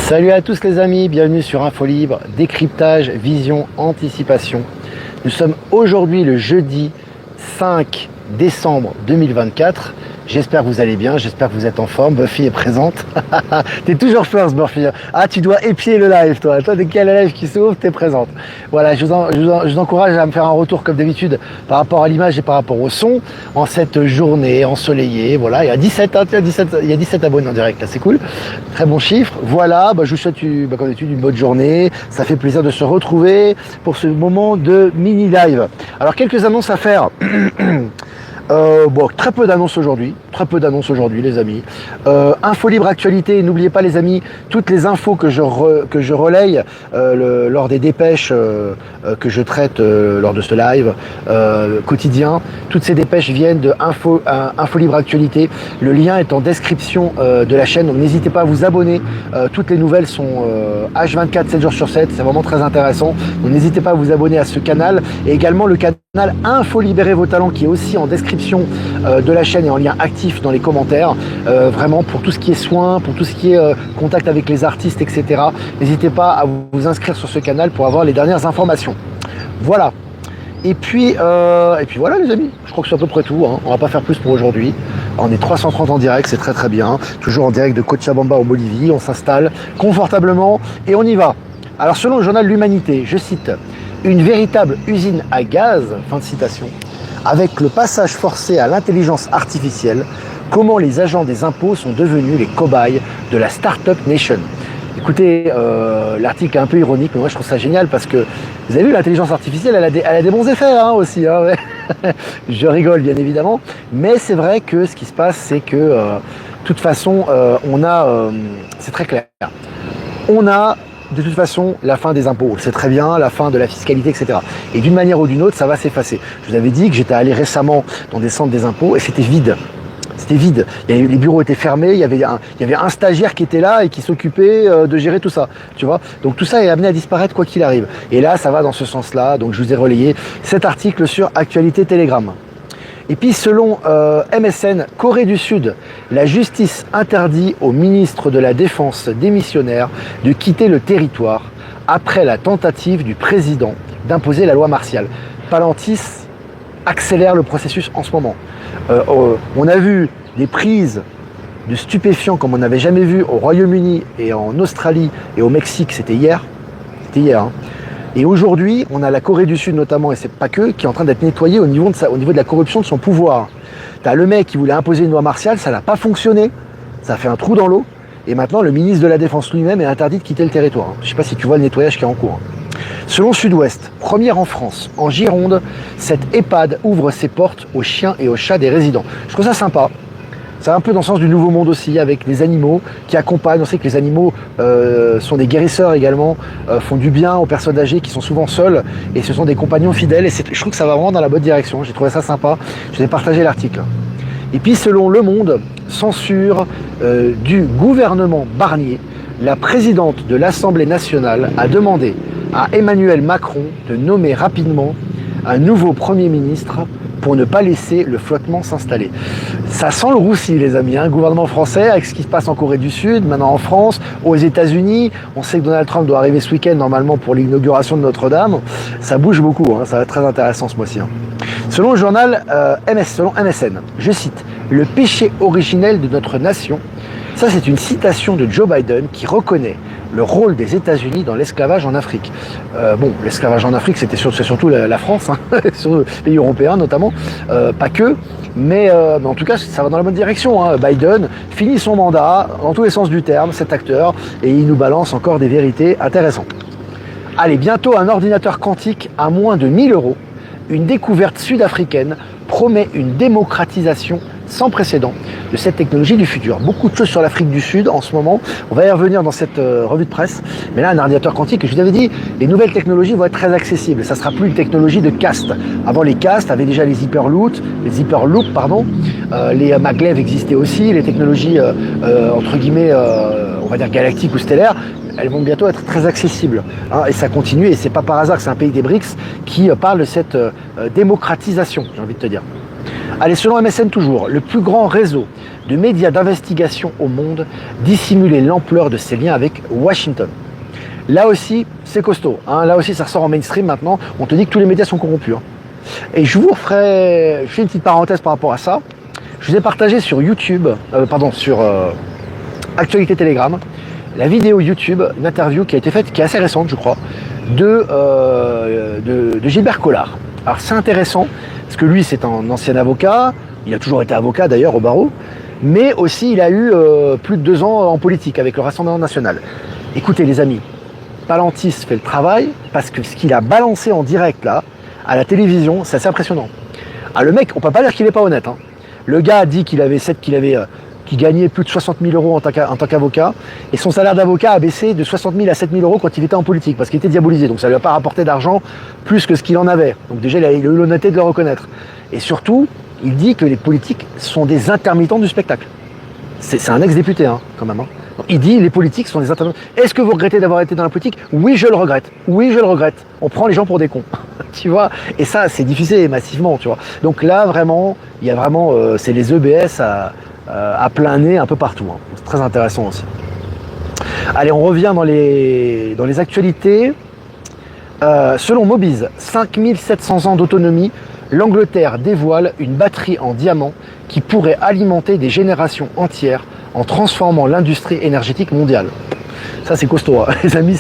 Salut à tous les amis, bienvenue sur Info Libre, décryptage, vision, anticipation. Nous sommes aujourd'hui le jeudi 5 décembre 2024. J'espère que vous allez bien, j'espère que vous êtes en forme. Buffy est présente. T'es toujours first, Buffy. Ah, tu dois épier le live, toi. Toi, dès qu'il y a le live qui s'ouvre, t'es présente. Voilà, je vous encourage à me faire un retour comme d'habitude par rapport à l'image et par rapport au son en cette journée ensoleillée. Voilà, il y a 17 abonnés en direct, là, c'est cool. Très bon chiffre. Voilà, je vous souhaite comme d'habitude une bonne journée. Ça fait plaisir de se retrouver pour ce moment de mini live. Alors, quelques annonces à faire. Très peu d'annonces aujourd'hui, les amis. Info Libre Actualité, n'oubliez pas les amis, toutes les infos que je relaye lors des dépêches que je traite lors de ce live quotidien, toutes ces dépêches viennent de Info Libre Actualité. Le lien est en description de la chaîne, donc n'hésitez pas à vous abonner. Toutes les nouvelles sont H24, 7 jours sur 7, c'est vraiment très intéressant. Donc n'hésitez pas à vous abonner à ce canal et également le canal Info Libérer vos talents qui est aussi en description de la chaîne et en lien actif dans les commentaires, vraiment pour tout ce qui est soins, pour tout ce qui est contact avec les artistes, etc. N'hésitez pas à vous inscrire sur ce canal pour avoir les dernières informations. Voilà. Et puis voilà les amis, je crois que c'est à peu près tout, hein. On va pas faire plus pour aujourd'hui. On est 330 en direct, c'est très très bien. Toujours en direct de Cochabamba en Bolivie, on s'installe confortablement et on y va. Alors selon le journal L'Humanité, je cite, une véritable usine à gaz, fin de citation, avec le passage forcé à l'intelligence artificielle, comment les agents des impôts sont devenus les cobayes de la Startup Nation. Écoutez, l'article est un peu ironique, mais moi je trouve ça génial parce que, vous avez vu, l'intelligence artificielle, elle a des bons effets aussi. Hein, ouais. Je rigole bien évidemment, mais c'est vrai que ce qui se passe, c'est que, de toute façon, c'est très clair, on a de toute façon la fin des impôts, c'est très bien, la fin de la fiscalité, etc. Et d'une manière ou d'une autre, ça va s'effacer. Je vous avais dit que j'étais allé récemment dans des centres des impôts et c'était vide. C'était vide. Les bureaux étaient fermés, il y avait un stagiaire qui était là et qui s'occupait de gérer tout ça. Tu vois. Donc tout ça est amené à disparaître quoi qu'il arrive. Et là, ça va dans ce sens-là. Donc je vous ai relayé cet article sur Actualité Telegram. Et puis selon MSN, Corée du Sud, la justice interdit au ministre de la Défense démissionnaire de quitter le territoire après la tentative du président d'imposer la loi martiale. Palantis accélère le processus en ce moment. On a vu des prises de stupéfiants comme on n'avait jamais vu au Royaume-Uni et en Australie et au Mexique, c'était hier. C'était hier, hein. Et aujourd'hui, on a la Corée du Sud notamment, et c'est pas que, qui est en train d'être nettoyée au niveau de la corruption de son pouvoir. T'as le mec qui voulait imposer une loi martiale, ça n'a pas fonctionné, ça a fait un trou dans l'eau, et maintenant le ministre de la Défense lui-même est interdit de quitter le territoire. Je sais pas si tu vois le nettoyage qui est en cours. Selon Sud-Ouest, première en France, en Gironde, cette EHPAD ouvre ses portes aux chiens et aux chats des résidents. Je trouve ça sympa. C'est un peu dans le sens du nouveau monde aussi, avec des animaux qui accompagnent. On sait que les animaux sont des guérisseurs également, font du bien aux personnes âgées qui sont souvent seules, et ce sont des compagnons fidèles, et je trouve que ça va vraiment dans la bonne direction. J'ai trouvé ça sympa, je vous ai partagé l'article. Et puis selon Le Monde, censure du gouvernement Barnier, la présidente de l'Assemblée nationale a demandé à Emmanuel Macron de nommer rapidement un nouveau Premier ministre pour ne pas laisser le flottement s'installer. Ça sent le roussi les amis, hein. Gouvernement français avec ce qui se passe en Corée du Sud, maintenant en France, aux États-Unis. On sait que Donald Trump doit arriver ce week-end normalement pour l'inauguration de Notre-Dame. Ça bouge beaucoup, hein. Ça va être très intéressant ce mois-ci. Hein. Selon le journal selon MSN, je cite, le péché originel de notre nation. Ça, c'est une citation de Joe Biden qui reconnaît le rôle des États-Unis dans l'esclavage en Afrique. L'esclavage en Afrique, c'est surtout la France, hein, sur les pays européens notamment, pas que, mais en tout cas, ça va dans la bonne direction. Hein. Biden finit son mandat, dans tous les sens du terme, cet acteur, et il nous balance encore des vérités intéressantes. Allez, bientôt un ordinateur quantique à moins de 1000 €. Une découverte sud-africaine promet une démocratisation sans précédent de cette technologie du futur. Beaucoup de choses sur l'Afrique du Sud en ce moment. On va y revenir dans cette revue de presse. Mais là, un ordinateur quantique, je vous avais dit, les nouvelles technologies vont être très accessibles. Ça ne sera plus une technologie de caste. Avant, les castes avaient déjà les hyperloops, les maglev existaient aussi, les technologies, entre guillemets, on va dire galactiques ou stellaires. Elles vont bientôt être très accessibles. Hein, et ça continue, et c'est pas par hasard que c'est un pays des BRICS qui parle de cette démocratisation, j'ai envie de te dire. Allez, selon MSN toujours, le plus grand réseau de médias d'investigation au monde dissimulait l'ampleur de ses liens avec Washington. Là aussi, c'est costaud. Hein. Là aussi, ça ressort en mainstream maintenant. On te dit que tous les médias sont corrompus. Hein. Et je fais une petite parenthèse par rapport à ça. Je vous ai partagé sur YouTube, sur Actualité Telegram, la vidéo YouTube, une interview qui a été faite, qui est assez récente, je crois, de Gilbert Collard. Alors c'est intéressant, parce que lui, c'est un ancien avocat, il a toujours été avocat d'ailleurs au barreau, mais aussi il a eu plus de 2 ans en politique avec le Rassemblement National. Écoutez les amis, Palantis fait le travail, parce que ce qu'il a balancé en direct là, à la télévision, c'est assez impressionnant. Ah, le mec, on peut pas dire qu'il est pas honnête. Hein. Le gars a dit qu'il gagnait plus de 60 000 euros en tant qu'avocat, et son salaire d'avocat a baissé de 60 000 à 7 000 euros quand il était en politique, parce qu'il était diabolisé, donc ça lui a pas rapporté d'argent plus que ce qu'il en avait. Donc déjà, il a eu l'honnêteté de le reconnaître. Et surtout, il dit que les politiques sont des intermittents du spectacle. C'est un ex-député, hein, quand même. Hein. Il dit les politiques sont des intermittents. Est-ce que vous regrettez d'avoir été dans la politique? Oui, je le regrette. Oui, je le regrette. On prend les gens pour des cons. Tu vois? Et ça, c'est diffusé massivement, tu vois. Donc là, vraiment, il y a vraiment, c'est les EBS à plein nez un peu partout. Hein. C'est très intéressant aussi. Allez, on revient dans les actualités. Selon Mobiz, 5700 ans d'autonomie, l'Angleterre dévoile une batterie en diamant qui pourrait alimenter des générations entières en transformant l'industrie énergétique mondiale. Ça c'est costaud, hein. Les amis,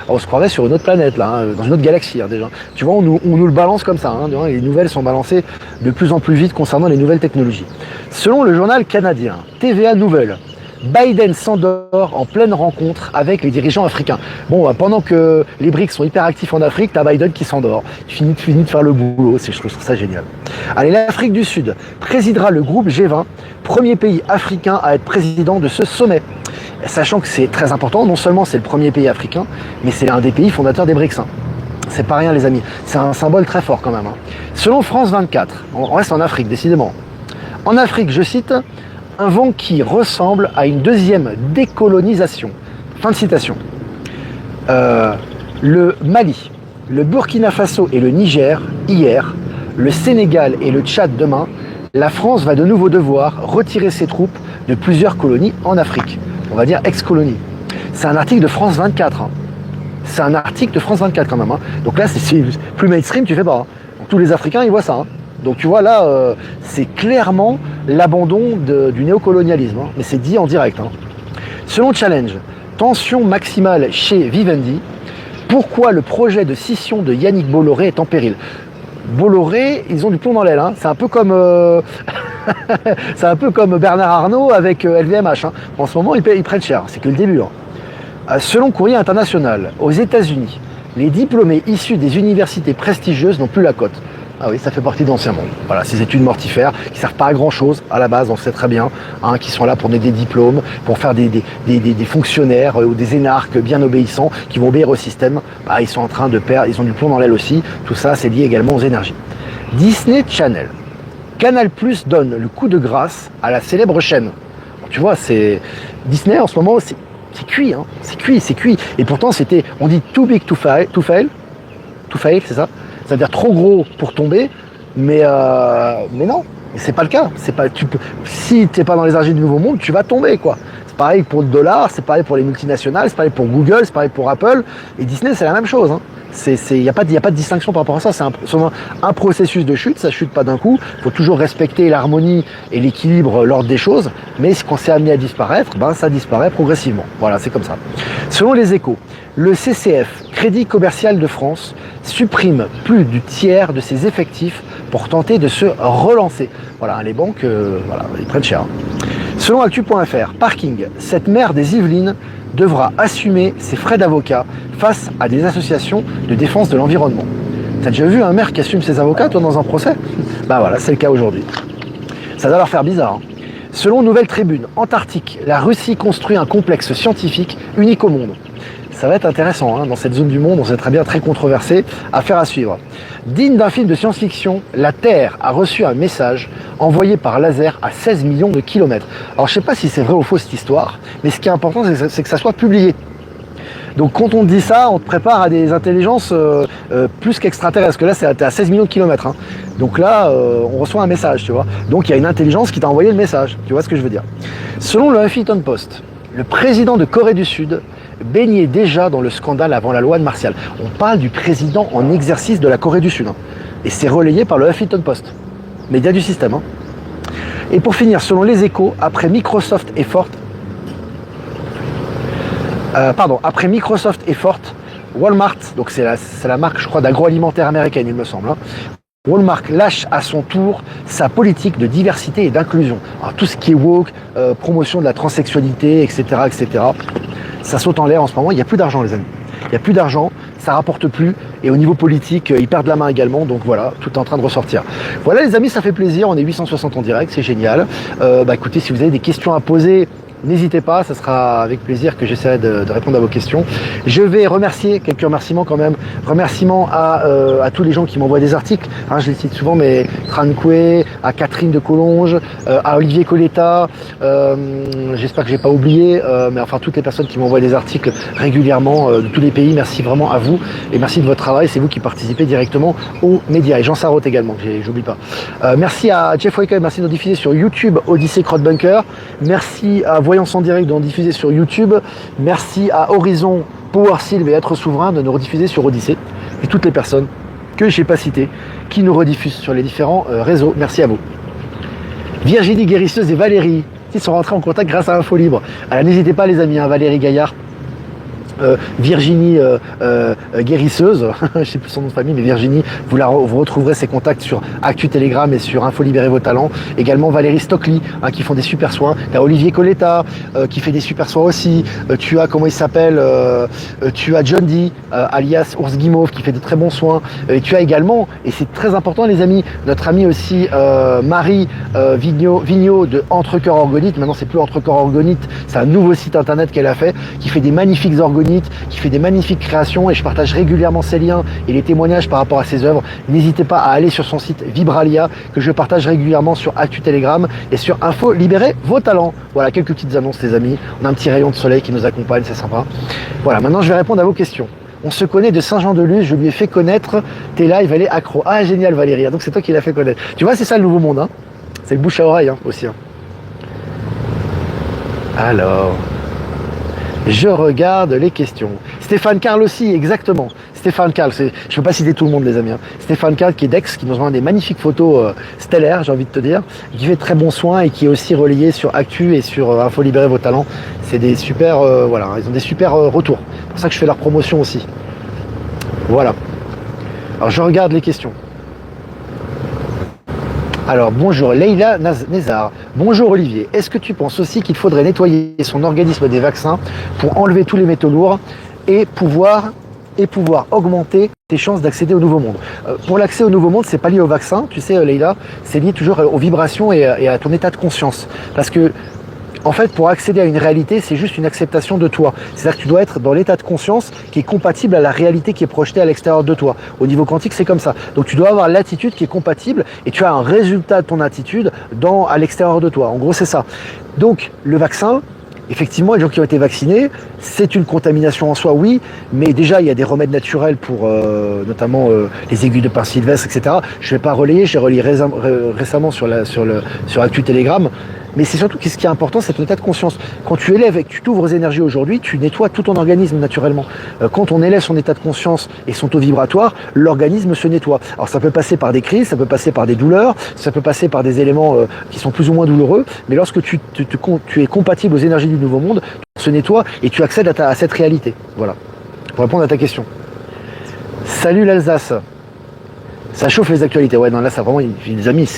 on se croirait sur une autre planète, là, hein, dans une autre galaxie hein, déjà. Tu vois, on nous le balance comme ça, hein, les nouvelles sont balancées de plus en plus vite concernant les nouvelles technologies. Selon le journal canadien TVA Nouvelles, Biden s'endort en pleine rencontre avec les dirigeants africains. Bon, pendant que les BRICS sont hyper actifs en Afrique, t'as Biden qui s'endort. Tu finis de faire le boulot, je trouve ça génial. Allez, l'Afrique du Sud présidera le groupe G20, premier pays africain à être président de ce sommet. Sachant que c'est très important, non seulement c'est le premier pays africain, mais c'est l'un des pays fondateurs des BRICS. Hein. C'est pas rien les amis, c'est un symbole très fort quand même. Hein. Selon France 24, on reste en Afrique décidément. En Afrique, je cite, un vent qui ressemble à une deuxième décolonisation. Fin de citation. Le Mali, le Burkina Faso et le Niger, hier, le Sénégal et le Tchad demain, la France va de nouveau devoir retirer ses troupes de plusieurs colonies en Afrique. On va dire ex-colonies. C'est un article de France 24. Hein. C'est un article de France 24 quand même. Hein. Donc là, c'est plus mainstream, tu fais pas. Hein. Donc, tous les Africains, ils voient ça. Hein. Donc tu vois là, c'est clairement l'abandon du néocolonialisme, hein, mais c'est dit en direct. Hein. Selon Challenge, tension maximale chez Vivendi, pourquoi le projet de scission de Yannick Bolloré est en péril? Bolloré, ils ont du plomb dans l'aile, hein. C'est un peu comme c'est un peu comme Bernard Arnault avec LVMH. Hein. En ce moment, ils prennent cher, c'est que le début. Hein. Selon Courrier International, aux États-Unis, les diplômés issus des universités prestigieuses n'ont plus la cote. Ah oui, ça fait partie de l'ancien monde. Voilà, ces études mortifères qui servent pas à grand chose à la base, on le sait très bien, hein, qui sont là pour donner des diplômes, pour faire des fonctionnaires ou des énarques bien obéissants qui vont obéir au système. Bah, ils sont en train de perdre, ils ont du plomb dans l'aile aussi. Tout ça, c'est lié également aux énergies. Disney Channel, Canal+ donne le coup de grâce à la célèbre chaîne. Donc, tu vois, c'est Disney en ce moment, c'est cuit, hein, c'est cuit. Et pourtant, on dit too big to fail, c'est ça. Ça veut dire trop gros pour tomber, mais non, c'est pas le cas. Si tu n'es pas dans les argiles du nouveau monde, tu vas tomber, quoi. C'est pareil pour le dollar, c'est pareil pour les multinationales, c'est pareil pour Google, c'est pareil pour Apple. Et Disney, c'est la même chose. Hein. Il n'y a pas de distinction par rapport à ça. C'est un processus de chute, ça chute pas d'un coup. Il faut toujours respecter l'harmonie et l'équilibre, l'ordre des choses. Mais quand c'est amené à disparaître, ça disparaît progressivement. Voilà, c'est comme ça. Selon les Échos, le CCF, Crédit Commercial de France, supprime plus du tiers de ses effectifs pour tenter de se relancer. Voilà, les banques, ils prennent cher. Selon Actu.fr, Parking, cette maire des Yvelines devra assumer ses frais d'avocat face à des associations de défense de l'environnement. T'as déjà vu un maire qui assume ses avocats, toi, dans un procès? Voilà, c'est le cas aujourd'hui. Ça doit leur faire bizarre. Hein. Selon Nouvelle Tribune, Antarctique, la Russie construit un complexe scientifique unique au monde. Ça va être intéressant, hein, dans cette zone du monde, on sait très bien, très controversée, affaire à suivre. Digne d'un film de science-fiction, la Terre a reçu un message envoyé par laser à 16 millions de kilomètres. Alors je ne sais pas si c'est vrai ou faux cette histoire, mais ce qui est important, c'est que ça soit publié. Donc quand on te dit ça, on te prépare à des intelligences plus qu'extraterrestres, parce que là t'es à 16 millions de kilomètres. Hein. Donc là, on reçoit un message, tu vois. Donc il y a une intelligence qui t'a envoyé le message, tu vois ce que je veux dire. Selon le Huffington Post, le président de Corée du Sud baignait déjà dans le scandale avant la loi de Martial. On parle du président en exercice de la Corée du Sud. Hein. Et c'est relayé par le Huffington Post, média du système. Hein. Et pour finir, selon les Échos, après Microsoft et Walmart, donc c'est la marque, je crois, d'agroalimentaire américaine, il me semble. Hein. Walmart lâche à son tour sa politique de diversité et d'inclusion. Alors tout ce qui est woke, promotion de la transsexualité, etc., ça saute en l'air en ce moment. Il n'y a plus d'argent, les amis. Il n'y a plus d'argent, ça rapporte plus. Et au niveau politique, ils perdent la main également. Donc voilà, tout est en train de ressortir. Voilà les amis, ça fait plaisir. On est 860 en direct, c'est génial. Écoutez, si vous avez des questions à poser, n'hésitez pas, ça sera avec plaisir que j'essaierai de répondre à vos questions. Je vais remercier, quelques remerciements quand même, remerciements à tous les gens qui m'envoient des articles, hein, je les cite souvent, mais Trancoué, à Catherine de Collonges, à Olivier Coletta, j'espère que j'ai pas oublié, mais enfin toutes les personnes qui m'envoient des articles régulièrement de tous les pays, merci vraiment à vous et merci de votre travail, c'est vous qui participez directement aux médias. Et Jean Sarraute également, j'oublie pas. Merci à Jeff Waker, merci de nous diffuser sur YouTube, Odyssée Crowdbunker, merci à Voyance en direct de nous diffuser sur YouTube. Merci à Horizon, Power Sylve et Être Souverain de nous rediffuser sur Odyssée. Et toutes les personnes que je n'ai pas citées qui nous rediffusent sur les différents réseaux. Merci à vous. Virginie Guérisseuse et Valérie, qui sont rentrés en contact grâce à Info Libre. Alors n'hésitez pas les amis, hein, Valérie Gaillard. Virginie Guérisseuse, je ne sais plus son nom de famille, mais Virginie, vous retrouverez ses contacts sur Actu Telegram et sur Info Libérer vos talents. Également Valérie Stockley, hein, qui font des super soins. Tu as Olivier Coletta, qui fait des super soins aussi. Tu as, comment il s'appelle, tu as John D, alias Ours Guimauve, qui fait de très bons soins. Et tu as également, et c'est très important les amis, notre amie aussi Marie Vigneault de Entre Cœurs Orgonites. Maintenant c'est plus Entre Cœurs Orgonites, c'est un nouveau site internet qu'elle a fait, qui fait des magnifiques orgonites, qui fait des magnifiques créations, et je partage régulièrement ses liens et les témoignages par rapport à ses œuvres. N'hésitez pas à aller sur son site Vibralia, que je partage régulièrement sur Actu Telegram et sur Info Libérer vos talents. Voilà, quelques petites annonces les amis. On a un petit rayon de soleil qui nous accompagne, c'est sympa. Voilà, maintenant je vais répondre à vos questions. On se connaît de Saint-Jean-de-Luz, je lui ai fait connaître tes lives, elle est accro. Ah génial Valérie, donc c'est toi qui l'as fait connaître. Tu vois, c'est ça le nouveau monde, hein. C'est le bouche à oreille hein, aussi. Hein. Alors... je regarde les questions. Stéphane Carl aussi, exactement. Stéphane Carl, je ne peux pas citer tout le monde les amis. Hein. Stéphane Carl qui est d'Aix, qui nous envoie des magnifiques photos stellaires, j'ai envie de te dire, qui fait très bons soins et qui est aussi relayé sur Actu et sur Info Libérer vos talents. C'est des super, voilà, ils ont des super retours. C'est pour ça que je fais leur promotion aussi. Voilà. Alors je regarde les questions. Alors bonjour Leïla Nézar, bonjour Olivier, est-ce que tu penses aussi qu'il faudrait nettoyer son organisme des vaccins pour enlever tous les métaux lourds et pouvoir augmenter tes chances d'accéder au nouveau monde? Pour l'accès au nouveau monde, c'est pas lié au vaccin, tu sais Leïla, c'est lié toujours aux vibrations et à ton état de conscience. Parce que en fait, pour accéder à une réalité, c'est juste une acceptation de toi. C'est-à-dire que tu dois être dans l'état de conscience qui est compatible à la réalité qui est projetée à l'extérieur de toi. Au niveau quantique, c'est comme ça. Donc tu dois avoir l'attitude qui est compatible et tu as un résultat de ton attitude à l'extérieur de toi. En gros, c'est ça. Donc le vaccin, effectivement, les gens qui ont été vaccinés, c'est une contamination en soi, oui, mais déjà il y a des remèdes naturels pour notamment les aiguilles de pain sylvestre, etc. Je ne vais pas relayer, j'ai relayé récemment sur Actu Telegram. Mais c'est surtout que ce qui est important, c'est ton état de conscience. Quand tu élèves et que tu t'ouvres aux énergies aujourd'hui, tu nettoies tout ton organisme naturellement. Quand on élève son état de conscience et son taux vibratoire, l'organisme se nettoie. Alors ça peut passer par des crises, ça peut passer par des douleurs, ça peut passer par des éléments qui sont plus ou moins douloureux, mais lorsque tu es compatible aux énergies du nouveau monde, tu se nettoies et tu accèdes à cette réalité. Voilà, pour répondre à ta question. Salut l'Alsace. Ça chauffe les actualités. Ouais, non, là, ça vraiment, les amis,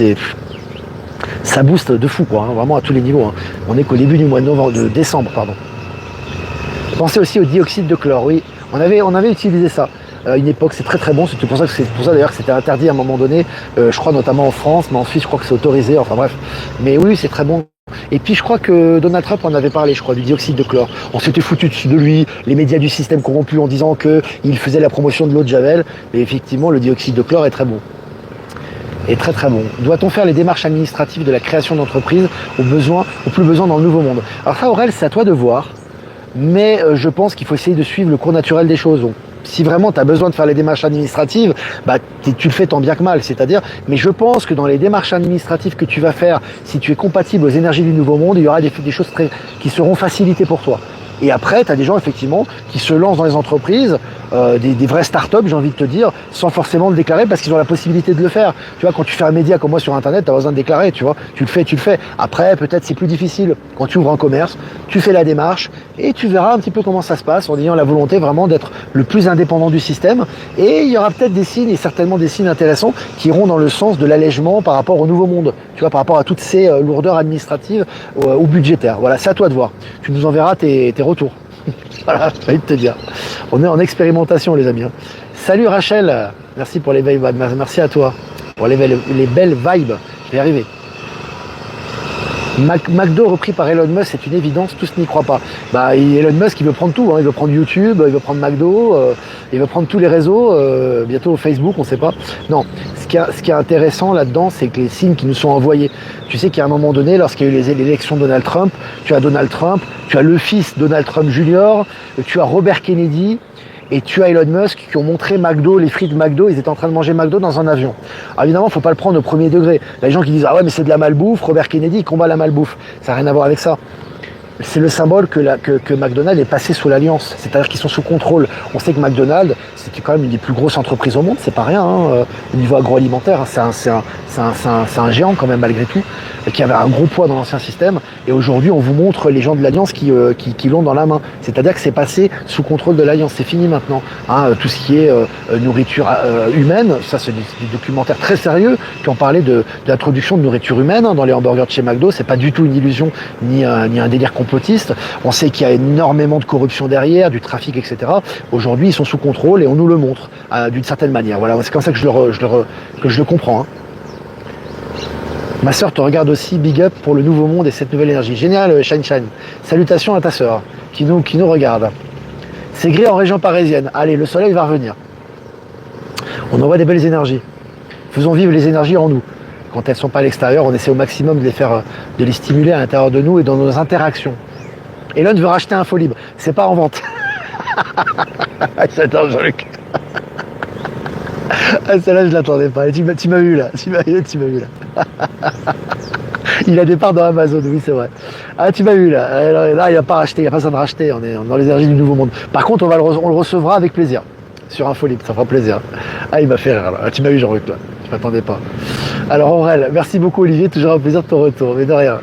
ça booste de fou, quoi, hein, vraiment à tous les niveaux. Hein. On est qu'au début du mois de décembre, pardon. Pensez aussi au dioxyde de chlore, oui. On avait utilisé ça à une époque, c'est très très bon. C'est pour ça d'ailleurs que c'était interdit à un moment donné, je crois notamment en France, mais en Suisse, je crois que c'est autorisé, enfin bref. Mais oui, c'est très bon. Et puis je crois que Donald Trump en avait parlé, je crois, du dioxyde de chlore. On s'était foutu dessus de lui, les médias du système corrompu en disant qu'il faisait la promotion de l'eau de Javel. Mais effectivement, le dioxyde de chlore est très bon. Est très très bon. Doit-on faire les démarches administratives de la création d'entreprise au plus besoin dans le nouveau monde? Alors ça, Aurel, c'est à toi de voir. mais je pense qu'il faut essayer de suivre le cours naturel des choses. Donc, si vraiment tu as besoin de faire les démarches administratives, bah, tu le fais tant bien que mal, c'est-à-dire, mais je pense que dans les démarches administratives que tu vas faire, si tu es compatible aux énergies du Nouveau Monde, il y aura des choses qui seront facilitées pour toi. Et après, tu as des gens effectivement qui se lancent dans les entreprises, des vraies startups, j'ai envie de te dire, sans forcément le déclarer parce qu'ils ont la possibilité de le faire. Tu vois, quand tu fais un média comme moi sur Internet, tu as besoin de déclarer, tu vois. Tu le fais. Après, peut-être c'est plus difficile. Quand tu ouvres un commerce, tu fais la démarche et tu verras un petit peu comment ça se passe en ayant la volonté vraiment d'être le plus indépendant du système. Et il y aura peut-être des signes, et certainement des signes intéressants, qui iront dans le sens de l'allègement par rapport au Nouveau Monde. Tu vois, par rapport à toutes ces lourdeurs administratives ou budgétaires. Voilà, c'est à toi de voir. Tu nous enverras tes retour. Voilà, j'ai envie de te dire. On est en expérimentation, les amis. Salut Rachel, merci pour les vibes, merci à toi pour les belles vibes. Je vais y arriver. McDo repris par Elon Musk, c'est une évidence, tous n'y croient pas. Bah, Elon Musk, il veut prendre tout, hein. Il veut prendre YouTube, il veut prendre McDo, il veut prendre tous les réseaux, bientôt Facebook, on ne sait pas. Non, ce qui est intéressant là-dedans, c'est que les signes qui nous sont envoyés. Tu sais qu'à un moment donné, lorsqu'il y a eu l'élection de Donald Trump, tu as Donald Trump, tu as le fils Donald Trump Jr., tu as Robert Kennedy, et tu as Elon Musk qui ont montré McDo, les frites McDo, ils étaient en train de manger McDo dans un avion. Alors évidemment, il ne faut pas le prendre au premier degré. Les gens qui disent « Ah ouais, mais c'est de la malbouffe, Robert Kennedy, il combat la malbouffe ». Ça n'a rien à voir avec ça. C'est le symbole que McDonald's est passé sous l'alliance, c'est-à-dire qu'ils sont sous contrôle. On sait que McDonald's, c'était quand même une des plus grosses entreprises au monde, c'est pas rien, hein, au niveau agroalimentaire, hein, c'est un géant quand même malgré tout, qui avait un gros poids dans l'ancien système, et aujourd'hui on vous montre les gens de l'alliance qui l'ont dans la main, c'est-à-dire que c'est passé sous contrôle de l'alliance, c'est fini maintenant, hein, tout ce qui est nourriture humaine, ça c'est des documentaires très sérieux qui ont parlé de l'introduction de nourriture humaine hein, dans les hamburgers de chez McDo, c'est pas du tout une illusion ni un délire complotiste. On sait qu'il y a énormément de corruption derrière, du trafic, etc. Aujourd'hui, ils sont sous contrôle et on nous le montre d'une certaine manière. Voilà, c'est comme ça que je le comprends. Hein. Ma sœur te regarde aussi, big up pour le Nouveau Monde et cette nouvelle énergie. Génial, Shine Shine. Salutations à ta sœur qui nous regarde. C'est gris en région parisienne. Allez, le soleil va revenir. On envoie des belles énergies. Faisons vivre les énergies en nous. Quand elles ne sont pas à l'extérieur, on essaie au maximum de les stimuler à l'intérieur de nous et dans nos interactions. Elon veut racheter Infolibre. C'est pas en vente. J'adore Jean-Luc. Ah, celle-là, je l'attendais pas. Tu m'as vu là. Tu m'as vu là. Il a des parts dans Amazon, oui, c'est vrai. Ah, tu m'as vu là. Là, il n'a pas racheté, il n'y a pas besoin de racheter. On est dans les énergies du Nouveau Monde. Par contre, on le recevra avec plaisir. Sur Infolibre, ça fera plaisir. Ah, il m'a fait rire là. Ah, tu m'as vu Jean-Luc là. Je m'attendais pas. Alors Aurel, merci beaucoup Olivier, toujours un plaisir de ton retour, mais de rien.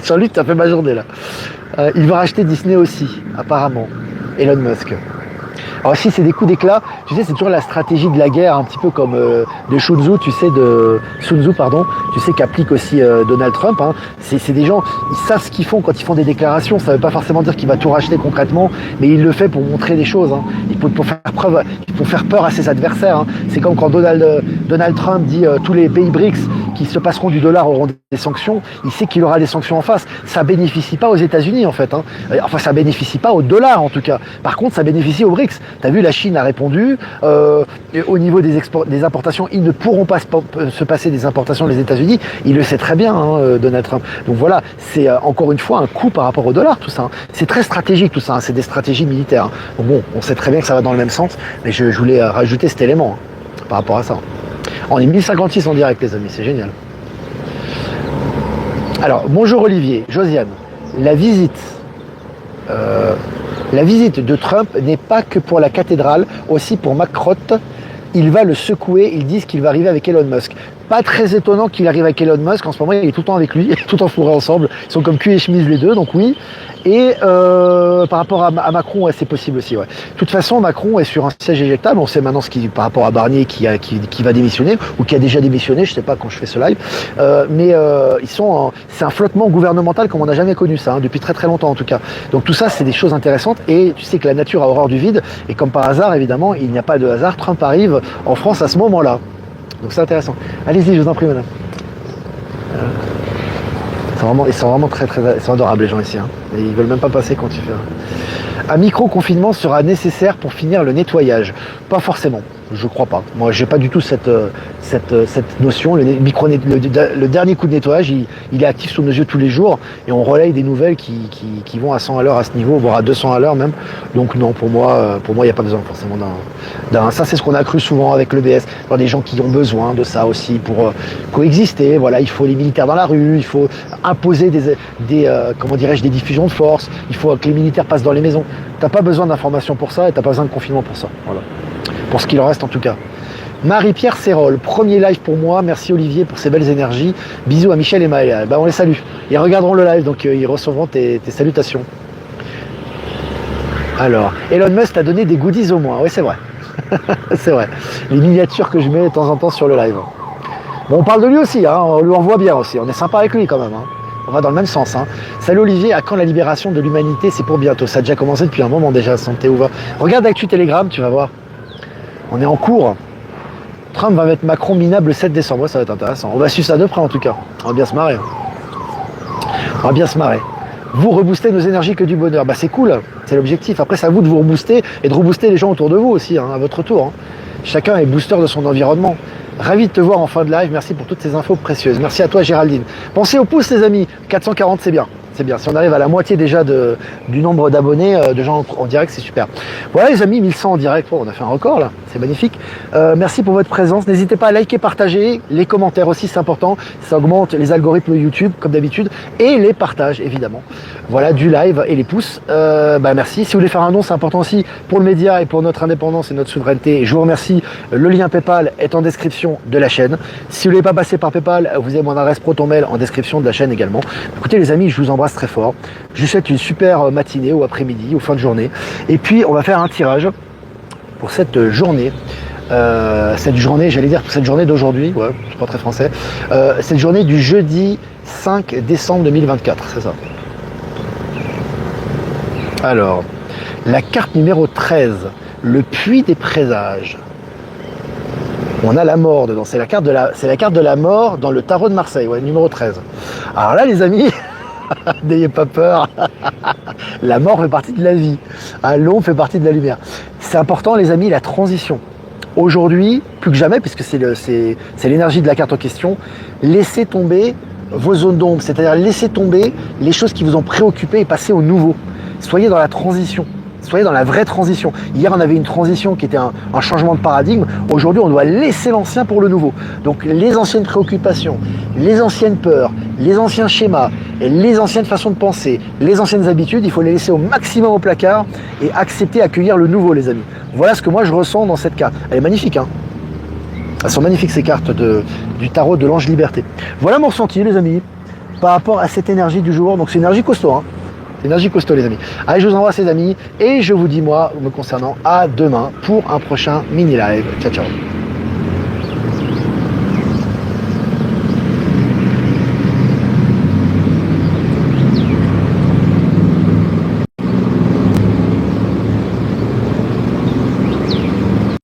Jean-Luc, tu as fait ma journée là. Il va racheter Disney aussi, apparemment. Elon Musk. Alors si c'est des coups d'éclat, tu sais, c'est toujours la stratégie de la guerre, un petit peu comme de Sun Tzu, tu sais, qu'applique aussi Donald Trump. Hein. C'est des gens, ils savent ce qu'ils font quand ils font des déclarations. Ça ne veut pas forcément dire qu'il va tout racheter concrètement, mais il le fait pour montrer des choses. Hein. Pour faire peur à ses adversaires. Hein. C'est comme quand Donald Trump dit tous les pays BRICS qui se passeront du dollar auront des sanctions. Il sait qu'il aura des sanctions en face. Ça bénéficie pas aux États-Unis en fait. Hein. Enfin, ça bénéficie pas au dollar en tout cas. Par contre, ça bénéficie aux BRICS. T'as vu, la Chine a répondu. Au niveau des importations, ils ne pourront pas se passer des importations des États-Unis. Il le sait très bien, hein, Donald Trump. Donc voilà, c'est encore une fois un coup par rapport au dollar, tout ça. Hein. C'est très stratégique, tout ça. Hein. C'est des stratégies militaires. Hein. Donc bon, on sait très bien que ça va dans le même sens, mais je voulais rajouter cet élément hein, par rapport à ça. On est 1056 en direct, les amis. C'est génial. Alors, bonjour Olivier, Josiane. La visite de Trump n'est pas que pour la cathédrale, aussi pour Macron. Il va le secouer, ils disent qu'il va arriver avec Elon Musk. Pas très étonnant qu'il arrive avec Elon Musk, en ce moment il est tout le temps avec lui, tout en fourré ensemble, ils sont comme cul et chemise les deux, donc oui. Et par rapport à Macron, ouais, c'est possible aussi. Ouais. De toute façon, Macron est sur un siège éjectable, on sait maintenant par rapport à Barnier qui va démissionner, ou qui a déjà démissionné, je ne sais pas quand je fais ce live, mais c'est un flottement gouvernemental comme on n'a jamais connu ça, hein, depuis très très longtemps en tout cas. Donc tout ça, c'est des choses intéressantes, et tu sais que la nature a horreur du vide, et comme par hasard, évidemment, il n'y a pas de hasard, Trump arrive en France à ce moment-là. Donc c'est intéressant. Allez-y, je vous en prie, madame. Ils sont vraiment très ils sont adorables les gens ici. Hein. Et ils veulent même pas passer quand tu fais. Un micro-confinement sera nécessaire pour finir le nettoyage. Pas forcément. Je crois pas. Moi, j'ai pas du tout cette notion. Le dernier coup de nettoyage, il est actif sous nos yeux tous les jours et on relaye des nouvelles qui vont à 100 à l'heure à ce niveau, voire à 200 à l'heure même. Donc non, pour moi, il n'y a pas besoin forcément d'un. Ça, c'est ce qu'on a cru souvent avec l'EBS. Dans des gens qui ont besoin de ça aussi pour coexister. Voilà, il faut les militaires dans la rue, il faut imposer comment dirais-je, des diffusions de force. Il faut que les militaires passent dans les maisons. T'as pas besoin d'informations pour ça et t'as pas besoin de confinement pour ça. Voilà. Pour ce qu'il en reste en tout cas. Marie-Pierre Sérol, premier live pour moi, merci Olivier pour ces belles énergies. Bisous à Michel et Maëlle. On les salue. Ils regarderont le live, donc ils recevront tes salutations. Alors, Elon Musk t'a donné des goodies au moins, oui c'est vrai. C'est vrai. Les miniatures que je mets de temps en temps sur le live. Bon, on parle de lui aussi, hein. On lui envoie bien aussi, on est sympa avec lui quand même. Hein. On va dans le même sens. Hein. Salut Olivier, à quand la libération de l'humanité? C'est pour bientôt, ça a déjà commencé depuis un moment déjà, santé ouvert. Regarde Actu Telegram, tu vas voir. On est en cours. Trump va mettre Macron minable le 7 décembre. Ouais, ça va être intéressant. On va suivre ça de près en tout cas. On va bien se marrer. On va bien se marrer. Vous reboostez nos énergies que du bonheur. Bah c'est cool, c'est l'objectif. Après, c'est à vous de vous rebooster et de rebooster les gens autour de vous aussi, hein, à votre tour. Hein. Chacun est booster de son environnement. Ravi de te voir en fin de live. Merci pour toutes ces infos précieuses. Merci à toi Géraldine. Pensez au pouce les amis. 440 c'est bien. C'est bien, si on arrive à la moitié déjà du nombre d'abonnés, de gens en direct, c'est super. Voilà les amis, 1100 en direct, on a fait un record là, c'est magnifique. Merci pour votre présence, n'hésitez pas à liker, partager, les commentaires aussi c'est important, ça augmente les algorithmes YouTube comme d'habitude, et les partages évidemment. Voilà, du live et les pouces, merci. Si vous voulez faire un don, c'est important aussi pour le média et pour notre indépendance et notre souveraineté. Je vous remercie, le lien Paypal est en description de la chaîne. Si vous ne voulez pas passer par Paypal, vous avez mon adresse ProtonMail en description de la chaîne également. Écoutez les amis, je vous embrasse très fort. Je vous souhaite une super matinée ou après-midi ou fin de journée. Et puis on va faire un tirage pour cette journée. J'allais dire pour cette journée d'aujourd'hui, ouais, je suis pas très français. Cette journée du jeudi 5 décembre 2024, c'est ça. Alors, la carte numéro 13, le puits des présages. On a la mort dedans, c'est la carte de la mort dans le tarot de Marseille, ouais, numéro 13. Alors là les amis, n'ayez pas peur, la mort fait partie de la vie, l'ombre fait partie de la lumière. C'est important les amis, la transition. Aujourd'hui, plus que jamais, puisque c'est l'énergie de la carte en question, laissez tomber vos zones d'ombre, c'est-à-dire laissez tomber les choses qui vous ont préoccupé et passez au nouveau. Soyez dans la transition. Soyez dans la vraie transition. Hier, on avait une transition qui était un changement de paradigme. Aujourd'hui, on doit laisser l'ancien pour le nouveau. Donc, les anciennes préoccupations, les anciennes peurs, les anciens schémas, les anciennes façons de penser, les anciennes habitudes, il faut les laisser au maximum au placard et accepter, accueillir le nouveau, les amis. Voilà ce que moi, je ressens dans cette carte. Elle est magnifique, hein. Elles sont magnifiques, ces cartes du tarot de l'ange liberté. Voilà mon ressenti, les amis, par rapport à cette énergie du jour. Donc, c'est une énergie costaud, hein. Énergie costaud les amis. Allez, je vous embrasse les amis et je vous dis moi, me concernant, à demain pour un prochain mini live. Ciao ciao.